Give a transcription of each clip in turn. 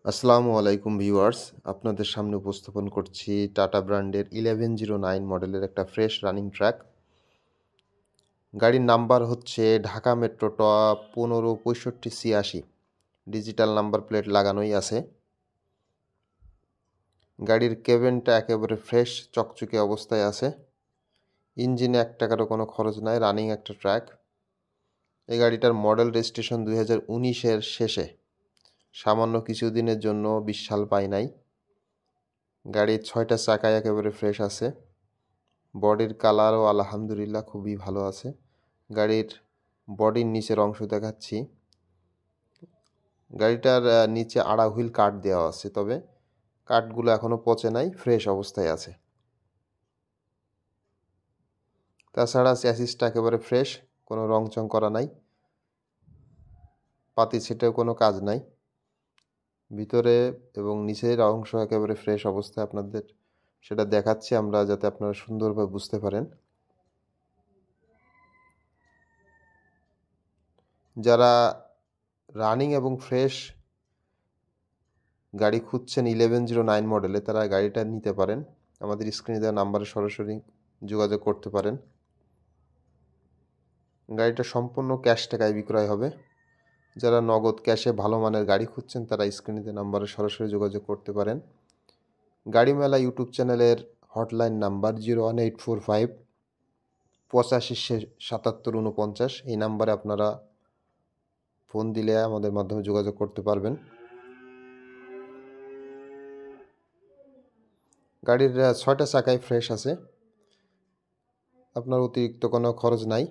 আসসালামু আলাইকুম ভিউয়ার্স, আপনাদের সামনে উপস্থাপন করছি টাটা ব্র্যান্ডের 1109 মডেলের একটা ফ্রেশ রানিং ট্রাক। গাড়ির নাম্বার হচ্ছে ঢাকা মেট্রো ট 156586। ডিজিটাল নাম্বার প্লেট লাগানোই আছে। গাড়ির কেবিনটা একেবারে ফ্রেশ চকচকে অবস্থায় আছে। ইঞ্জিনে 1 টাকারও কোনো খরচ নাই, রানিং একটা ট্রাক। এই গাড়িটার মডেল রেজিস্ট্রেশন 2019-এর শেষে, সামান্য কিছুদিনের জন্য 20 সাল পায় নাই। গাড়ির 6টা চাকায় একেবারে ফ্রেশ আছে। বডির কালারও আলহামদুলিল্লাহ খুবই ভালো আছে। গাড়ির বডির নিচের অংশ দেখাচ্ছি। গাড়িটার নিচে আড়া হুইল কাঠ দেওয়া আছে, তবে কাঠগুলো এখনও পচে নাই, ফ্রেশ অবস্থায় আছে। তাছাড়া চ্যাসিসটা একেবারে ফ্রেশ, কোনো রংচং করা নাই, পাতি ছিটেও কোনো কাজ নাই। ভিতরে এবং নিচের অংশ একেবারে ফ্রেশ অবস্থায় আপনাদের সেটা দেখাচ্ছি আমরা, যাতে আপনারা সুন্দরভাবে বুঝতে পারেন। যারা রানিং এবং ফ্রেশ গাড়ি খুঁজছেন 1109 মডেলে, তারা গাড়িটা নিতে পারেন। আমাদের স্ক্রিনে দেওয়া নাম্বারে সরাসরি যোগাযোগ করতে পারেন। গাড়িটা সম্পূর্ণ ক্যাশ টাকায় বিক্রয় হবে। যারা নগদ ক্যাশে ভালো মানের গাড়ি খুঁজছেন, তারা স্ক্রিনে দেওয়া নাম্বারে সরাসরি যোগাযোগ করতে পারেন। গাড়ি মেলা ইউটিউব চ্যানেলের হটলাইন নাম্বার 01845 85 77 49। এই নাম্বারে আপনারা ফোন দিলে আমাদের মাধ্যমে যোগাযোগ করতে পারবেন। গাড়ির 6টা চাকায় ফ্রেশ আছে, আপনার অতিরিক্ত কোনো খরচ নাই।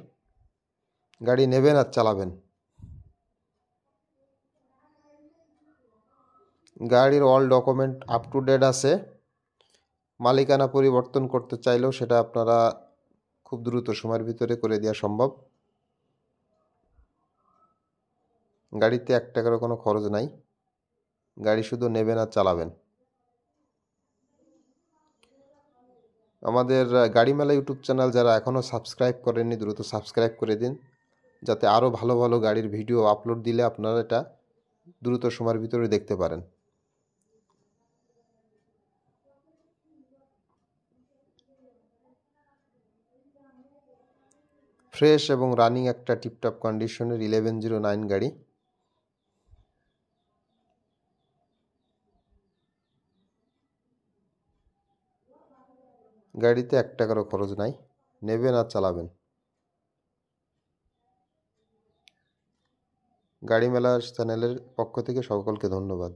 গাড়ি নেবেন আর চালাবেন। গাড়ির all document up to date আছে। মালিকানা পরিবর্তন করতে চাইলেও সেটা আপনারা খুব দ্রুত সময়ের ভিতরে করে দেওয়া সম্ভব। গাড়িতে 1 টাকারও কোনো খরচ নাই, গাড়ি শুধু নেবেন আর চালাবেন। আমাদের গাড়ি মেলা ইউটিউব চ্যানেল যারা এখনও সাবস্ক্রাইব করেননি, দ্রুত সাবস্ক্রাইব করে দিন, যাতে আরও ভালো ভালো গাড়ির ভিডিও আপলোড দিলে আপনারা এটা দ্রুত সময়ের ভিতরে দেখতে পারেন। ফ্রেশ এবং রানিং একটা টিপটপ কন্ডিশনের 1109 গাড়ি। গাড়িতে 1 টাকারও খরচ নাই, নেবেন আর চালাবেন। গাড়ি মেলা চ্যানেলের পক্ষ থেকে সকলকে ধন্যবাদ।